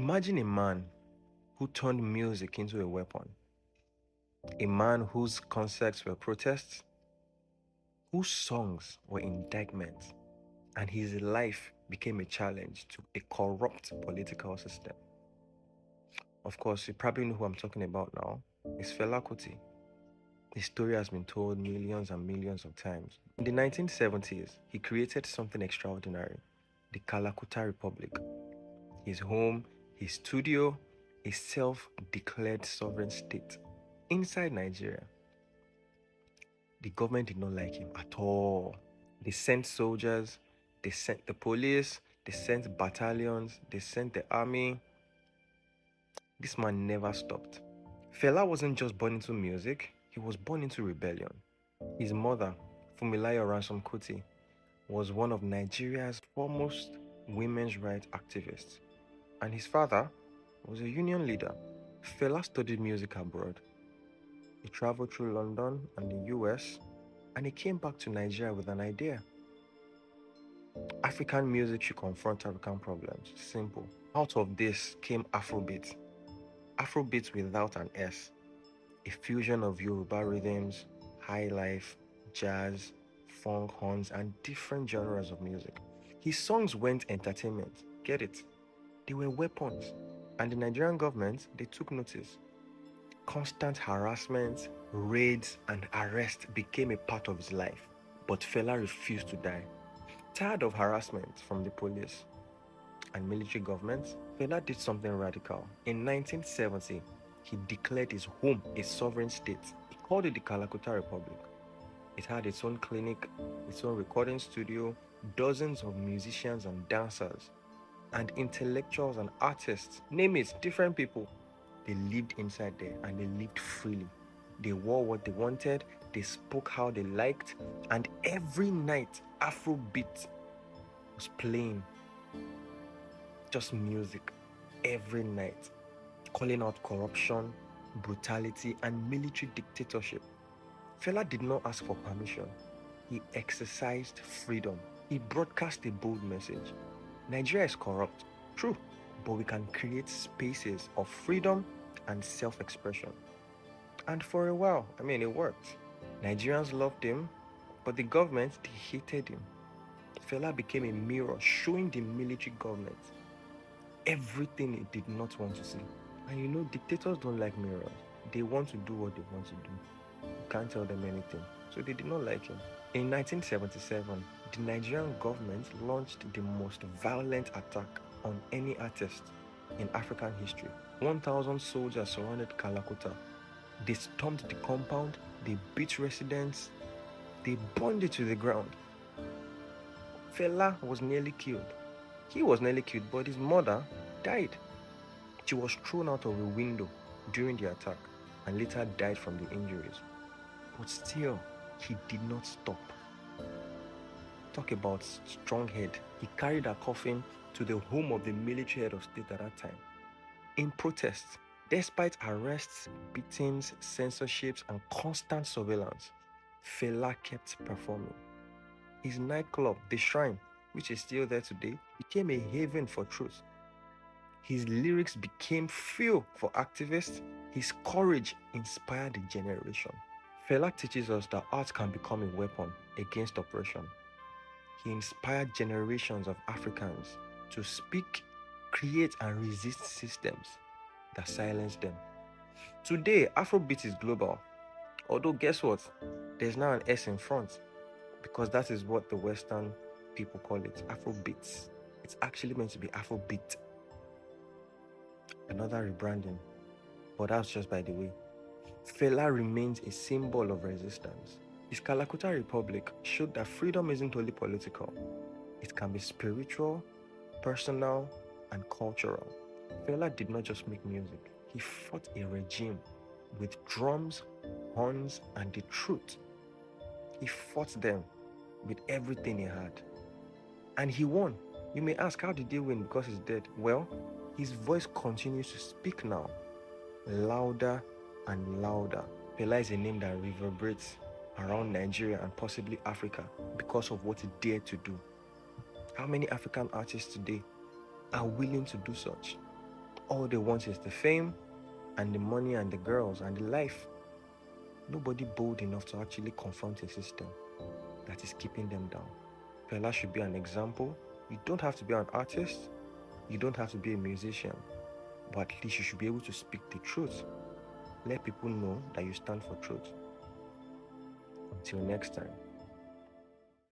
Imagine a man who turned music into a weapon, a man whose concerts were protests, whose songs were indictments, and his life became a challenge to a corrupt political system. Of course, you probably know who I'm talking about now. It's Fela Kuti. His story has been told millions and millions of times. In the 1970s, he created something extraordinary, the Kalakuta Republic. His home, his studio, a self-declared sovereign state inside Nigeria. The government did not like him at all. They sent soldiers, they sent the police, they sent battalions, they sent the army. This man never stopped. Fela wasn't just born into music, he was born into rebellion. His mother, Fumilayo Ransom Kuti, was one of Nigeria's foremost women's rights activists, and his father was a union leader. Fela studied music abroad. He traveled through London and the US, and he came back to Nigeria with an idea. African music should confront African problems. Simple. Out of this came Afrobeat. Afrobeat without an S. A fusion of Yoruba rhythms, high life, jazz, funk, horns, and different genres of music. His songs weren't entertainment. Get it? They were weapons. And the Nigerian government, they took notice. Constant harassment, raids, and arrests became a part of his life. But Fela refused to die. Tired of harassment from the police and military governments, Fela did something radical. In 1970, he declared his home a sovereign state. He called it the Kalakuta Republic. It had its own clinic, its own recording studio, dozens of musicians and dancers, and intellectuals and artists, name it, different people. They lived inside there and they lived freely. They wore what they wanted, they spoke how they liked, and every night Afrobeat was playing. Just music every night, calling out corruption, brutality, and military dictatorship. Fela did not ask for permission. He exercised freedom. He broadcast a bold message. Nigeria is corrupt, true, but we can create spaces of freedom and self-expression. And for a while, it worked. Nigerians loved him, but the government, they hated him. Fela became a mirror showing the military government everything it did not want to see. And dictators don't like mirrors. They want to do what they want to do. You can't tell them anything. So they did not like him. In 1977, the Nigerian government launched the most violent attack on any artist in African history. 1,000 soldiers surrounded Kalakuta. They stormed the compound, they beat residents, they burned it to the ground. Fela was nearly killed. He was nearly killed, but his mother died. She was thrown out of a window during the attack and later died from the injuries. But still, he did not stop. Talk about strong head. He carried her coffin to the home of the military head of state at that time. In protest, despite arrests, beatings, censorships, and constant surveillance, Fela kept performing. His nightclub, The Shrine, which is still there today, became a haven for truth. His lyrics became fuel for activists. His courage inspired a generation. Fela teaches us that art can become a weapon against oppression. He inspired generations of Africans to speak, create, and resist systems that silence them. Today, Afrobeat is global. Although, guess what? There's now an S in front because that is what the Western people call it, Afrobeats. It's actually meant to be Afrobeat. Another rebranding, but that's just by the way. Fela remains a symbol of resistance. His Kalakuta Republic showed that freedom isn't only political. It can be spiritual, personal, and cultural. Fela did not just make music. He fought a regime with drums, horns, and the truth. He fought them with everything he had. And he won. You may ask, how did he win? Because he's dead. Well, his voice continues to speak now, louder and louder. Fela is a name that reverberates around Nigeria and possibly Africa because of what he dared to do. How many African artists today are willing to do such? All they want is the fame and the money and the girls and the life. Nobody bold enough to actually confront a system that is keeping them down. Fela should be an example. You don't have to be an artist. You don't have to be a musician. But at least you should be able to speak the truth. Let people know that you stand for truth. Until next time.